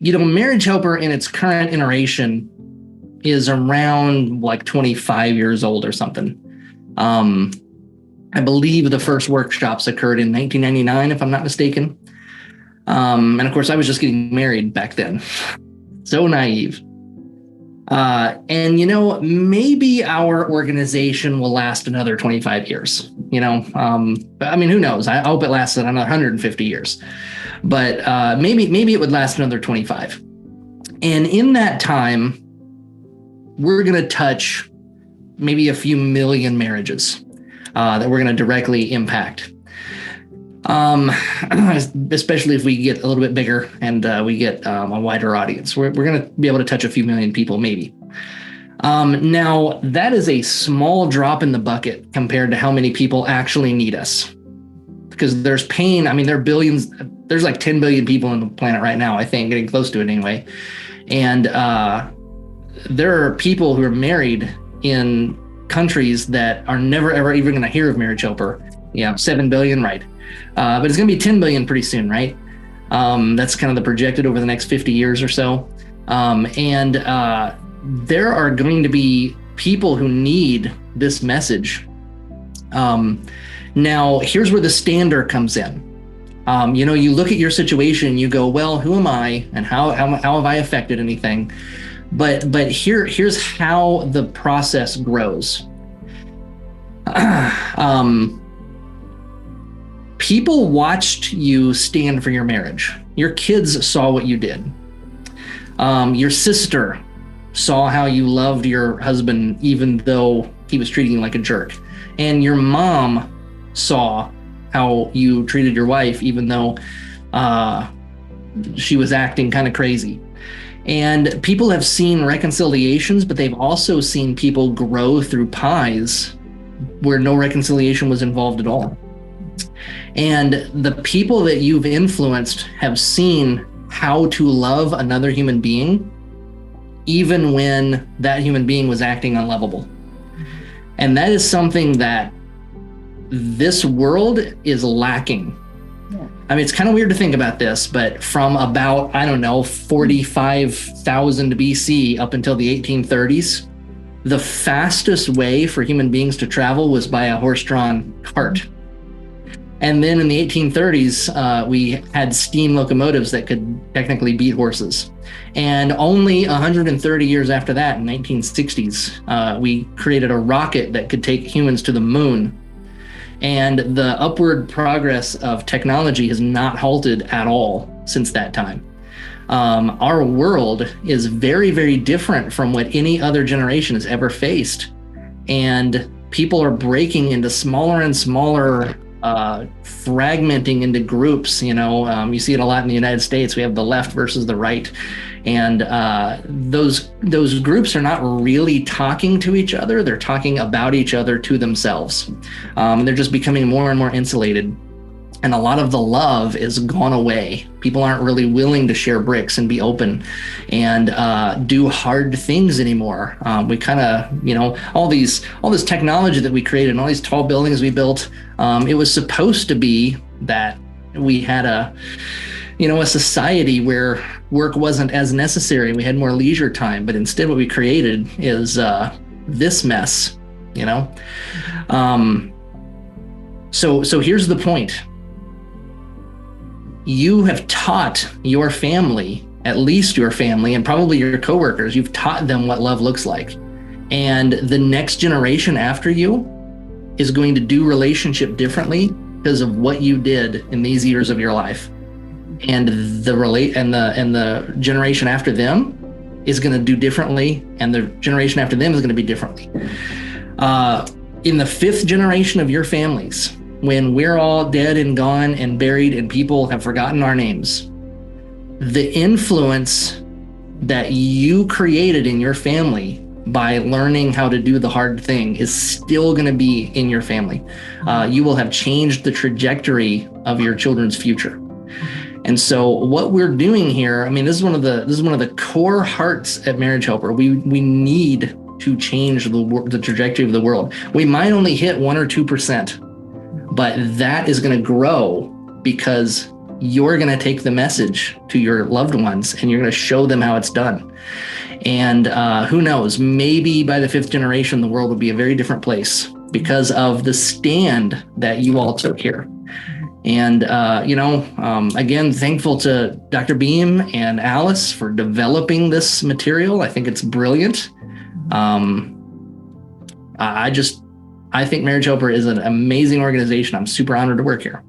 Marriage Helper in its current iteration is around like 25 years old or something. I believe the first workshops occurred in 1999, if I'm not mistaken. And of course, I was just getting married back then. So naive. And maybe our organization will last another 25 years. I mean, who knows? I hope it lasts another 150 years. But maybe it would last another 25. And in that time, we're going to touch maybe a few million marriages that we're going to directly impact. Especially if we get a little bit bigger and we get a wider audience. We're going to be able to touch a few million people, maybe. Now, that is a small drop in the bucket compared to how many people actually need us. Because there's pain. I mean, there are billions. There's like 10 billion people on the planet right now, I think, getting close to it anyway. And there are people who are married in countries that are never, ever even going to hear of Marriage Helper. 7 billion, right? But it's going to be 10 billion pretty soon, right? That's kind of the projected over the next 50 years or so. And there are going to be people who need this message. Now, here's where the stander comes in. You look at your situation, you go, well, who am I and how have I affected anything? But here's how the process grows. People watched you stand for your marriage. Your kids saw what you did. Your sister saw how you loved your husband, even though he was treating you like a jerk. And your mom saw how you treated your wife, even though she was acting kind of crazy. And people have seen reconciliations, but they've also seen people grow through pies where no reconciliation was involved at all. And the people that you've influenced have seen how to love another human being, even when that human being was acting unlovable. And that is something that this world is lacking. I mean, it's kind of weird to think about this, but from about, 45,000 BC up until the 1830s, the fastest way for human beings to travel was by a horse-drawn cart. And then in the 1830s, we had steam locomotives that could technically beat horses. And only 130 years after that, in 1960s, we created a rocket that could take humans to the moon. And the upward progress of technology has not halted at all since that time. Our world is very, very different from what any other generation has ever faced. And people are breaking into smaller and smaller, fragmenting into groups. You see it a lot in the United States. We have the left versus the right. And those groups are not really talking to each other. They're talking about each other to themselves. They're just becoming more and more insulated. And a lot of the love is gone away. People aren't really willing to share bricks and be open and do hard things anymore. We kind of, all this technology that we created and all these tall buildings we built, it was supposed to be that we had a society where work wasn't as necessary. We had more leisure time, but instead what we created is this mess, So here's the point. You have taught your family, at least your family, and probably your coworkers, you've taught them what love looks like. And the next generation after you is going to do relationship differently because of what you did in these years of your life. And the generation after them is going to do differently, and the generation after them is going to be differently. In the fifth generation of your families, when we're all dead and gone and buried and people have forgotten our names, the influence that you created in your family by learning how to do the hard thing is still going to be in your family. You will have changed the trajectory of your children's future. And so what we're doing here, this is one of the core hearts at Marriage Helper. We need to change the trajectory of the world. We might only hit 1 or 2%, but that is going to grow because you're going to take the message to your loved ones and you're going to show them how it's done. And who knows, maybe by the 5th generation, the world would be a very different place because of the stand that you all took here. And, again, thankful to Dr. Beam and Alice for developing this material. I think it's brilliant. I think Marriage Helper is an amazing organization. I'm super honored to work here.